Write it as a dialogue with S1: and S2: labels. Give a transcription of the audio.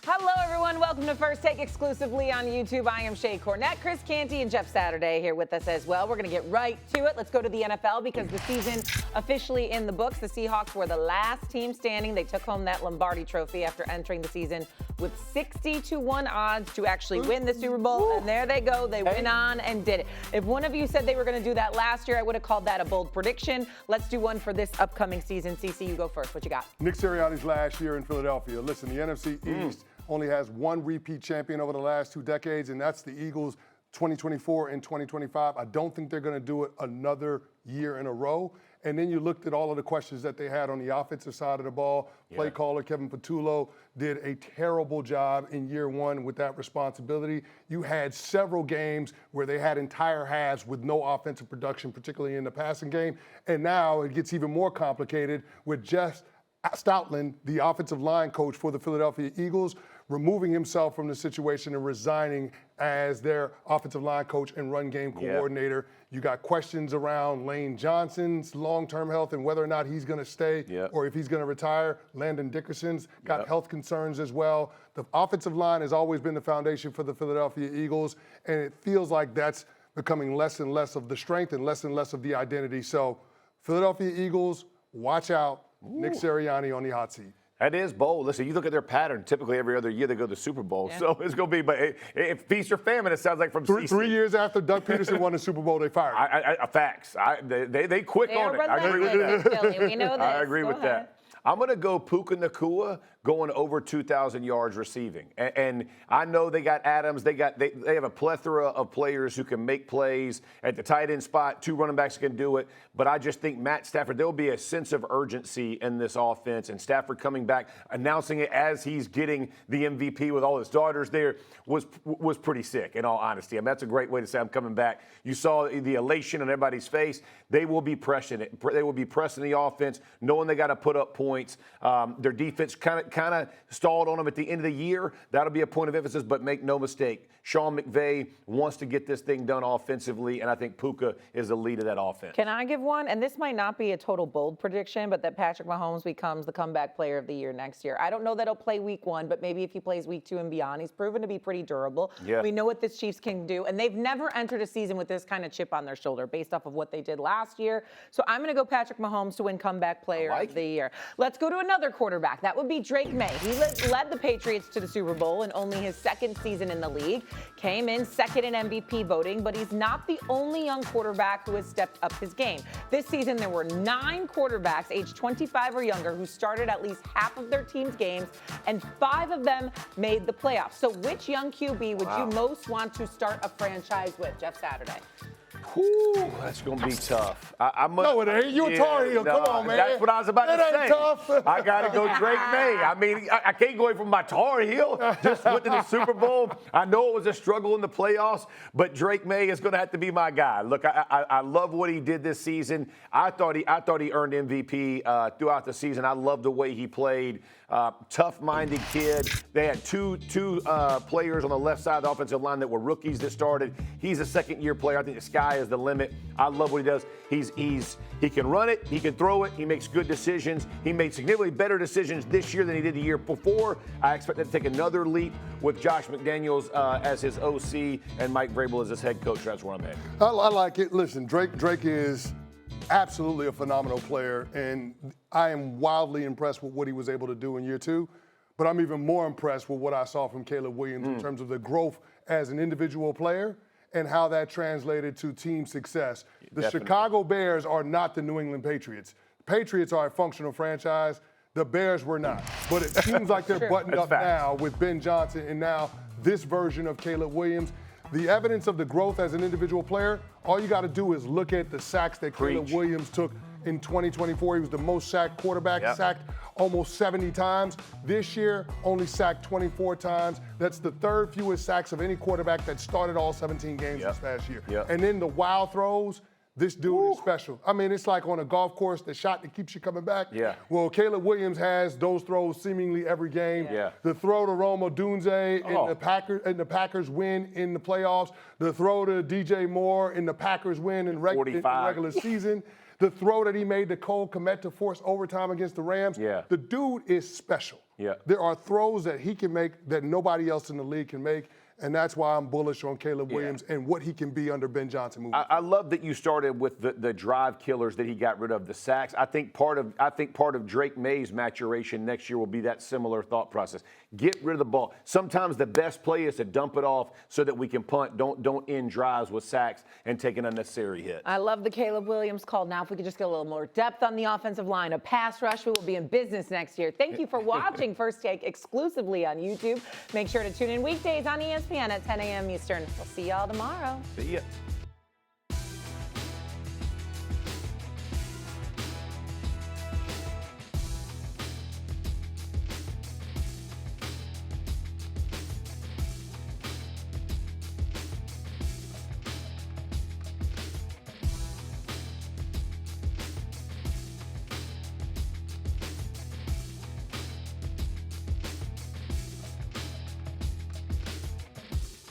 S1: Hello, everyone. Welcome to First Take exclusively on YouTube. I am Shae Cornette. Chris Canty and Jeff Saturday here with us as well. We're going to get right to it. Let's go to the NFL because the season officially in the books. The Seahawks were the last team standing. They took home that Lombardi trophy after entering the season with 60-1 odds to actually win the Super Bowl. And there they go. They went on and did it. If one of you said they were going to do that last year, I would have called that a bold prediction. Let's do one for this upcoming season. CC, you go first. What you got?
S2: Nick Sirianni's last year in Philadelphia. Listen, the NFC East only has one repeat champion over the last 2 decades, and that's the Eagles 2024 and 2025. I don't think they're going to do it another year in a row. And then you looked at all of the questions that they had on the offensive side of the ball. Play caller Kevin Patullo did a terrible job in year one with that responsibility. You had several games where they had entire halves with no offensive production, particularly in the passing game. And now it gets even more complicated with Jeff Stoutland, the offensive line coach for the Philadelphia Eagles, removing himself from the situation and resigning as their offensive line coach and run game coordinator. You got questions around Lane Johnson's long-term health and whether or not he's going to stay or if he's going to retire. Landon Dickerson's got health concerns as well. The offensive line has always been the foundation for the Philadelphia Eagles, and it feels like that's becoming less and less of the strength and less of the identity. So Philadelphia Eagles, watch out. Nick Sirianni on the hot seat.
S3: That is bold. Listen, you look at their pattern. Typically, every other year they go to the Super Bowl. So it's going to be, but if feast or famine, it sounds like from
S2: 3 years after Doug Peterson won the Super Bowl, they fired him.
S3: Facts. They quick on it. I agree with that.
S1: We know this.
S3: I agree with that. I'm going to go Puka Nacua going over 2,000 yards receiving. And I know they got Adams. They have a plethora of players who can make plays at the tight end spot. 2 running backs can do it. But I just think Matt Stafford, there will be a sense of urgency in this offense. And Stafford coming back, announcing it as he's getting the MVP with all his daughters there was pretty sick, in all honesty. I mean, that's a great way to say I'm coming back. You saw the elation on everybody's face. They will be pressing it. They will be pressing the offense, knowing they got to put up points. Their defense kind of stalled on them at the end of the year. That'll be a point of emphasis, but make no mistake, Sean McVay wants to get this thing done offensively, and I think Puka is the lead of that offense.
S1: Can I give one? And this might not be a total bold prediction, but that Patrick Mahomes becomes the comeback player of the year next year. I don't know that he'll play week 1, but maybe if he plays week 2 and beyond, he's proven to be pretty durable. Yeah. We know what this Chiefs can do, and they've never entered a season with this kind of chip on their shoulder based off of what they did last year. So I'm going to go Patrick Mahomes to win comeback player of the year. Let's go to another quarterback. That would be Drake May. He led the Patriots to the Super Bowl in only his 2nd season in the league. Came in 2nd in MVP voting, but he's not the only young quarterback who has stepped up his game. This season, there were 9 quarterbacks aged 25 or younger who started at least half of their team's games, and 5 of them made the playoffs. So which young QB would you most want to start a franchise with, Jeff Saturday?
S3: Whew, that's going to be tough.
S2: No, it ain't. You a Tar Heel. Come on, man.
S3: That's what I was about to say.
S2: Tough.
S3: I got to go Drake May. I mean, I can't go away from my Tar Heel. Just went to the Super Bowl. I know it was a struggle in the playoffs, but Drake May is going to have to be my guy. Look, I love what he did this season. I thought he earned MVP throughout the season. I love the way he played. Tough-minded kid. They had two players on the left side of the offensive line that were rookies that started. He's a second-year player. I think the sky is the limit. I love what he does. He can run it. He can throw it. He makes good decisions. He made significantly better decisions this year than he did the year before. I expect him to take another leap with Josh McDaniels as his OC and Mike Vrabel as his head coach. That's where I'm at.
S2: I like it. Listen, Drake is absolutely a phenomenal player, and I am wildly impressed with what he was able to do in year 2. But I'm even more impressed with what I saw from Caleb Williams in terms of the growth as an individual player and how that translated to team success. The Chicago Bears are not the New England Patriots. Patriots are a functional franchise. The Bears were not. But it seems like they're buttoned up now with Ben Johnson and now this version of Caleb Williams. The evidence of the growth as an individual player, all you got to do is look at the sacks that Caleb Williams took in 2024. He was the most sacked quarterback, sacked almost 70 times. This year, only sacked 24 times. That's the 3rd fewest sacks of any quarterback that started all 17 games this past year. And then the wild throws, this dude is special. I mean, it's like on a golf course, the shot that keeps you coming back. Well, Caleb Williams has those throws seemingly every game. The throw to Rome Odunze and the Packers win in the playoffs. The throw to DJ Moore and the Packers win in regular season. The throw that he made to Cole Kmet to force overtime against the Rams.
S3: Yeah.
S2: The dude is special.
S3: Yeah.
S2: There are throws that he can make that nobody else in the league can make. And that's why I'm bullish on Caleb Williams and what he can be under Ben Johnson.
S3: I love that you started with the drive killers that he got rid of, the sacks. I think part of Drake May's maturation next year will be that similar thought process. Get rid of the ball. Sometimes the best play is to dump it off so that we can punt. Don't end drives with sacks and take an unnecessary hit.
S1: I love the Caleb Williams call. Now, if we could just get a little more depth on the offensive line, a pass rush, we will be in business next year. Thank you for watching First Take exclusively on YouTube. Make sure to tune in weekdays on ESPN at 10 a.m. Eastern. We'll see y'all tomorrow.
S3: See ya.